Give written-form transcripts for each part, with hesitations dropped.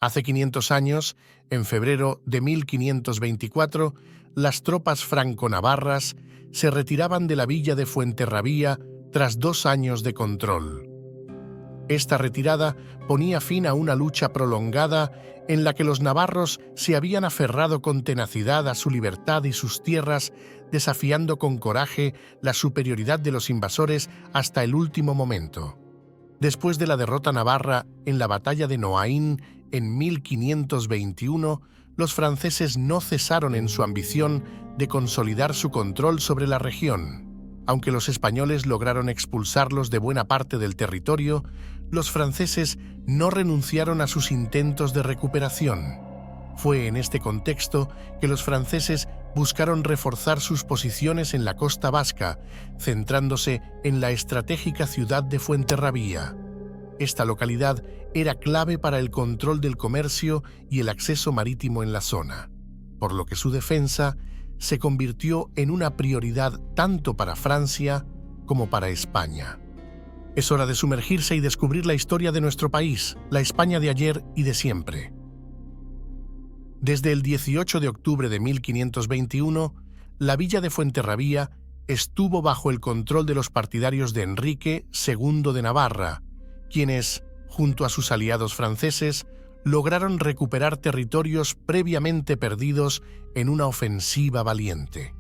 Hace 500 años, en febrero de 1524, las tropas franco-navarras se retiraban de la villa de Fuenterrabía tras 2 años de control. Esta retirada ponía fin a una lucha prolongada en la que los navarros se habían aferrado con tenacidad a su libertad y sus tierras, desafiando con coraje la superioridad de los invasores hasta el último momento. Después de la derrota navarra en la batalla de Noaín en 1521, los franceses no cesaron en su ambición de consolidar su control sobre la región. Aunque los españoles lograron expulsarlos de buena parte del territorio, los franceses no renunciaron a sus intentos de recuperación. Fue en este contexto que los franceses buscaron reforzar sus posiciones en la costa vasca, centrándose en la estratégica ciudad de Fuenterrabía. Esta localidad era clave para el control del comercio y el acceso marítimo en la zona, por lo que su defensa se convirtió en una prioridad tanto para Francia como para España. Es hora de sumergirse y descubrir la historia de nuestro país, la España de ayer y de siempre. Desde el 18 de octubre de 1521, la villa de Fuenterrabía estuvo bajo el control de los partidarios de Enrique II de Navarra, quienes, junto a sus aliados franceses, lograron recuperar territorios previamente perdidos en una ofensiva valiente.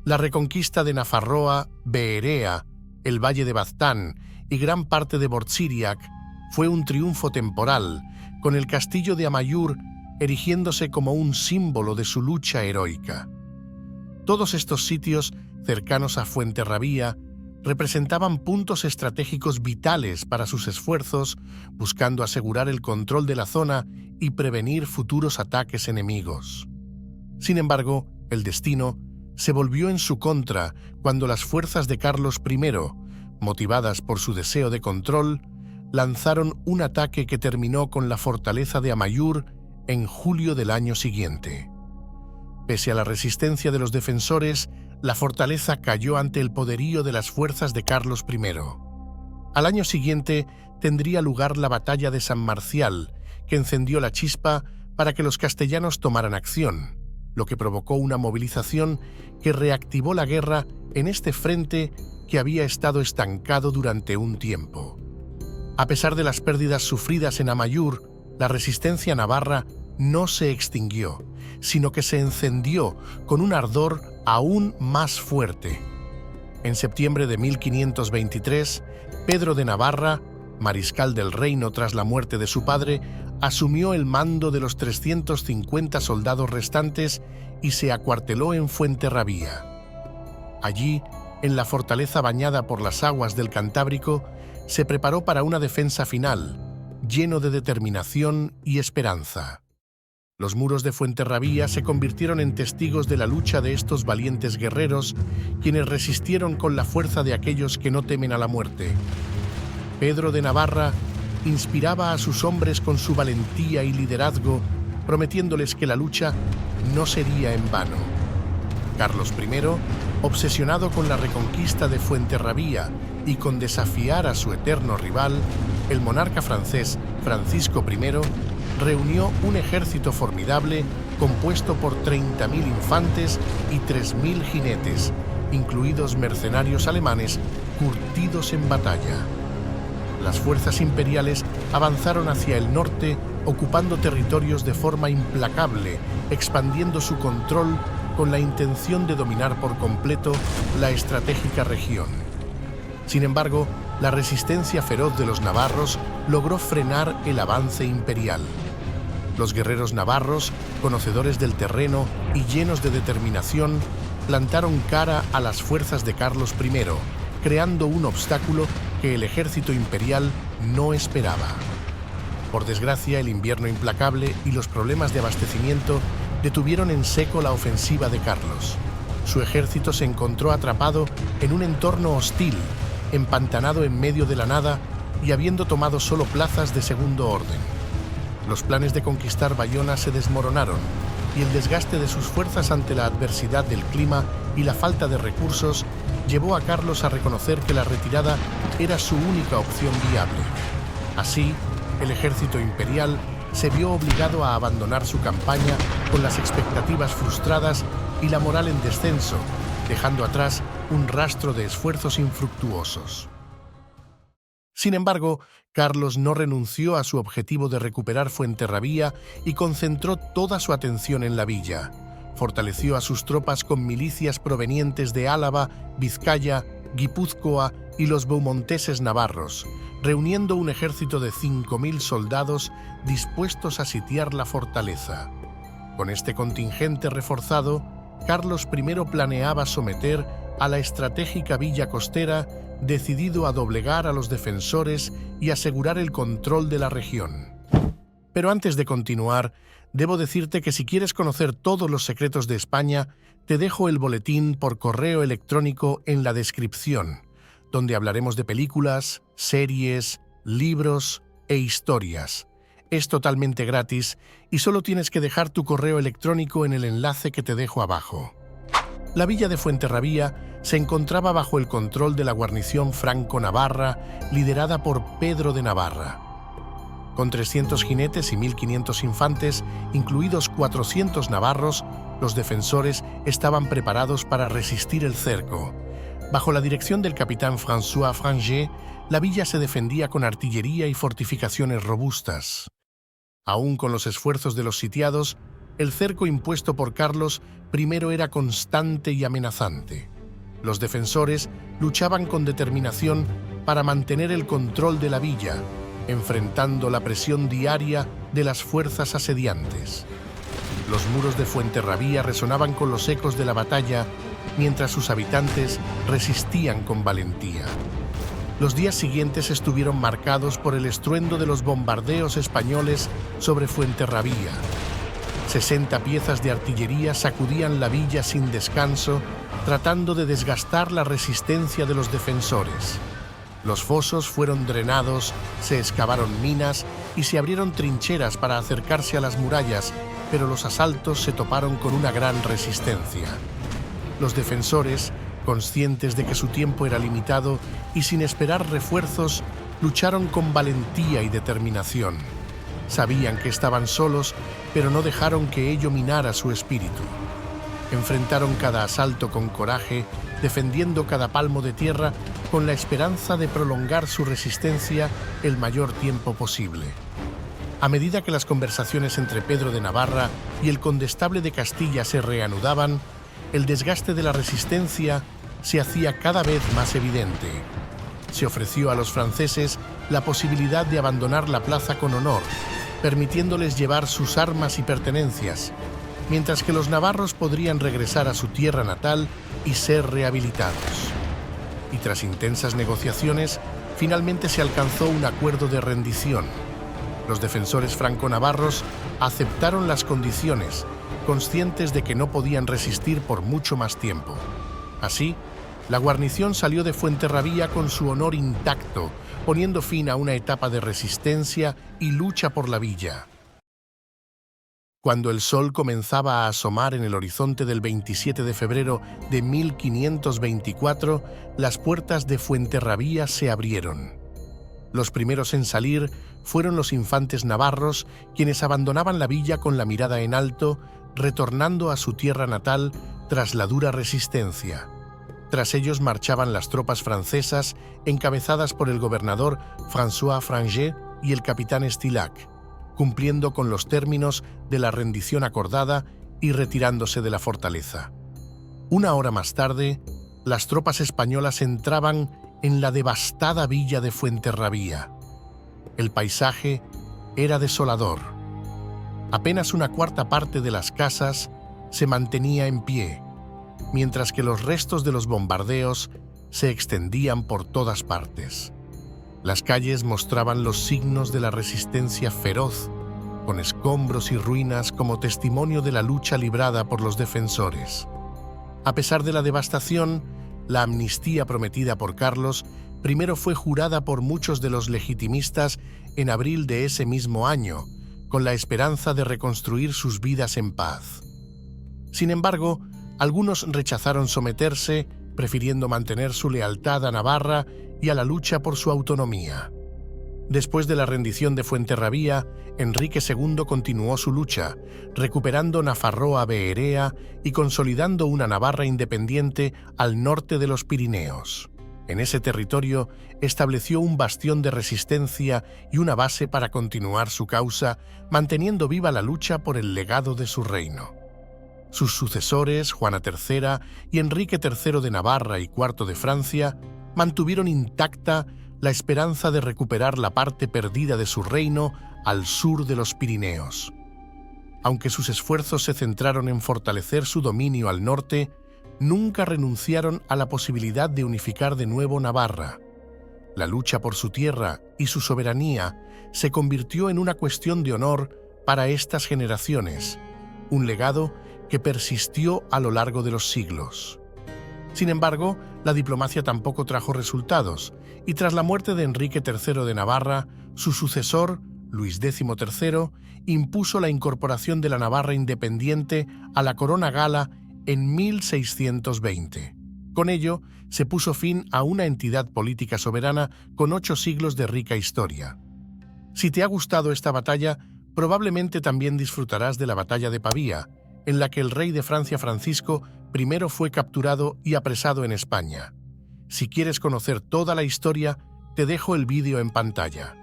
La reconquista de Nafarroa, Beherea, el Valle de Baztán y gran parte de Bortziriac fue un triunfo temporal, con el castillo de Amaiur erigiéndose como un símbolo de su lucha heroica. Todos estos sitios, cercanos a Fuenterrabía, representaban puntos estratégicos vitales para sus esfuerzos, buscando asegurar el control de la zona y prevenir futuros ataques enemigos. Sin embargo, el destino se volvió en su contra cuando las fuerzas de Carlos I, motivadas por su deseo de control, lanzaron un ataque que terminó con la fortaleza de Amaiur en julio del año siguiente. Pese a la resistencia de los defensores, la fortaleza cayó ante el poderío de las fuerzas de Carlos I. Al año siguiente tendría lugar la batalla de San Marcial, que encendió la chispa para que los castellanos tomaran acción, lo que provocó una movilización que reactivó la guerra en este frente que había estado estancado durante un tiempo. A pesar de las pérdidas sufridas en Amaiur, la resistencia navarra no se extinguió, sino que se encendió con un ardor aún más fuerte. En septiembre de 1523, Pedro de Navarra, mariscal del reino tras la muerte de su padre, asumió el mando de los 350 soldados restantes y se acuarteló en Fuenterrabía. Allí, en la fortaleza bañada por las aguas del Cantábrico, se preparó para una defensa final, lleno de determinación y esperanza. Los muros de Fuenterrabía se convirtieron en testigos de la lucha de estos valientes guerreros, quienes resistieron con la fuerza de aquellos que no temen a la muerte. Pedro de Navarra inspiraba a sus hombres con su valentía y liderazgo, prometiéndoles que la lucha no sería en vano. Carlos I, obsesionado con la reconquista de Fuenterrabía y con desafiar a su eterno rival, el monarca francés Francisco I, reunió un ejército formidable compuesto por 30.000 infantes y 3.000 jinetes, incluidos mercenarios alemanes curtidos en batalla. Las fuerzas imperiales avanzaron hacia el norte, ocupando territorios de forma implacable, expandiendo su control con la intención de dominar por completo la estratégica región. Sin embargo, la resistencia feroz de los navarros logró frenar el avance imperial. Los guerreros navarros, conocedores del terreno y llenos de determinación, plantaron cara a las fuerzas de Carlos I, creando un obstáculo que el ejército imperial no esperaba. Por desgracia, el invierno implacable y los problemas de abastecimiento detuvieron en seco la ofensiva de Carlos. Su ejército se encontró atrapado en un entorno hostil, empantanado en medio de la nada y habiendo tomado solo plazas de segundo orden. Los planes de conquistar Bayona se desmoronaron y el desgaste de sus fuerzas ante la adversidad del clima y la falta de recursos llevó a Carlos a reconocer que la retirada era su única opción viable. Así, el ejército imperial se vio obligado a abandonar su campaña con las expectativas frustradas y la moral en descenso, dejando atrás un rastro de esfuerzos infructuosos. Sin embargo, Carlos no renunció a su objetivo de recuperar Fuenterrabía y concentró toda su atención en la villa. Fortaleció a sus tropas con milicias provenientes de Álava, Vizcaya, Guipúzcoa y los beaumonteses navarros, reuniendo un ejército de 5.000 soldados dispuestos a sitiar la fortaleza. Con este contingente reforzado, Carlos I planeaba someter a la estratégica villa costera, decidido a doblegar a los defensores y asegurar el control de la región. Pero antes de continuar, debo decirte que si quieres conocer todos los secretos de España, te dejo el boletín por correo electrónico en la descripción, donde hablaremos de películas, series, libros e historias. Es totalmente gratis y solo tienes que dejar tu correo electrónico en el enlace que te dejo abajo. La villa de Fuenterrabía se encontraba bajo el control de la guarnición franco-navarra, liderada por Pedro de Navarra. Con 300 jinetes y 1.500 infantes, incluidos 400 navarros, los defensores estaban preparados para resistir el cerco. Bajo la dirección del capitán François Frangé, la villa se defendía con artillería y fortificaciones robustas. Aún con los esfuerzos de los sitiados, el cerco impuesto por Carlos I era constante y amenazante. Los defensores luchaban con determinación para mantener el control de la villa, enfrentando la presión diaria de las fuerzas asediantes. Los muros de Fuenterrabía resonaban con los ecos de la batalla, mientras sus habitantes resistían con valentía. Los días siguientes estuvieron marcados por el estruendo de los bombardeos españoles sobre Fuenterrabía. 60 piezas de artillería sacudían la villa sin descanso, tratando de desgastar la resistencia de los defensores. Los fosos fueron drenados, se excavaron minas y se abrieron trincheras para acercarse a las murallas, pero los asaltos se toparon con una gran resistencia. Los defensores, conscientes de que su tiempo era limitado y sin esperar refuerzos, lucharon con valentía y determinación. Sabían que estaban solos, pero no dejaron que ello minara su espíritu. Enfrentaron cada asalto con coraje, defendiendo cada palmo de tierra con la esperanza de prolongar su resistencia el mayor tiempo posible. A medida que las conversaciones entre Pedro de Navarra y el condestable de Castilla se reanudaban, el desgaste de la resistencia se hacía cada vez más evidente. Se ofreció a los franceses la posibilidad de abandonar la plaza con honor, permitiéndoles llevar sus armas y pertenencias, mientras que los navarros podrían regresar a su tierra natal y ser rehabilitados. Y tras intensas negociaciones, finalmente se alcanzó un acuerdo de rendición. Los defensores franco-navarros aceptaron las condiciones, conscientes de que no podían resistir por mucho más tiempo. Así, la guarnición salió de Fuenterrabía con su honor intacto, poniendo fin a una etapa de resistencia y lucha por la villa. Cuando el sol comenzaba a asomar en el horizonte del 27 de febrero de 1524, las puertas de Fuenterrabía se abrieron. Los primeros en salir fueron los infantes navarros, quienes abandonaban la villa con la mirada en alto, retornando a su tierra natal tras la dura resistencia. Tras ellos marchaban las tropas francesas, encabezadas por el gobernador François Frangé y el capitán Estillac, cumpliendo con los términos de la rendición acordada y retirándose de la fortaleza. Una hora más tarde, las tropas españolas entraban en la devastada villa de Fuenterrabía. El paisaje era desolador. Apenas una cuarta parte de las casas se mantenía en pie, mientras que los restos de los bombardeos se extendían por todas partes. Las calles mostraban los signos de la resistencia feroz, con escombros y ruinas como testimonio de la lucha librada por los defensores. A pesar de la devastación, la amnistía prometida por Carlos primero fue jurada por muchos de los legitimistas en abril de ese mismo año, con la esperanza de reconstruir sus vidas en paz. Sin embargo, algunos rechazaron someterse, prefiriendo mantener su lealtad a Navarra y a la lucha por su autonomía. Después de la rendición de Fuenterrabía, Enrique II continuó su lucha, recuperando Nafarroa Beherea y consolidando una Navarra independiente al norte de los Pirineos. En ese territorio estableció un bastión de resistencia y una base para continuar su causa, manteniendo viva la lucha por el legado de su reino. Sus sucesores, Juana III y Enrique III de Navarra y IV de Francia, mantuvieron intacta la esperanza de recuperar la parte perdida de su reino al sur de los Pirineos. Aunque sus esfuerzos se centraron en fortalecer su dominio al norte, nunca renunciaron a la posibilidad de unificar de nuevo Navarra. La lucha por su tierra y su soberanía se convirtió en una cuestión de honor para estas generaciones, un legado que persistió a lo largo de los siglos. Sin embargo, la diplomacia tampoco trajo resultados, y tras la muerte de Enrique III de Navarra, su sucesor, Luis XIII, impuso la incorporación de la Navarra independiente a la corona gala en 1620. Con ello, se puso fin a una entidad política soberana con 8 siglos de rica historia. Si te ha gustado esta batalla, probablemente también disfrutarás de la batalla de Pavía, en la que el rey de Francia Francisco I fue capturado y apresado en España. Si quieres conocer toda la historia, te dejo el vídeo en pantalla.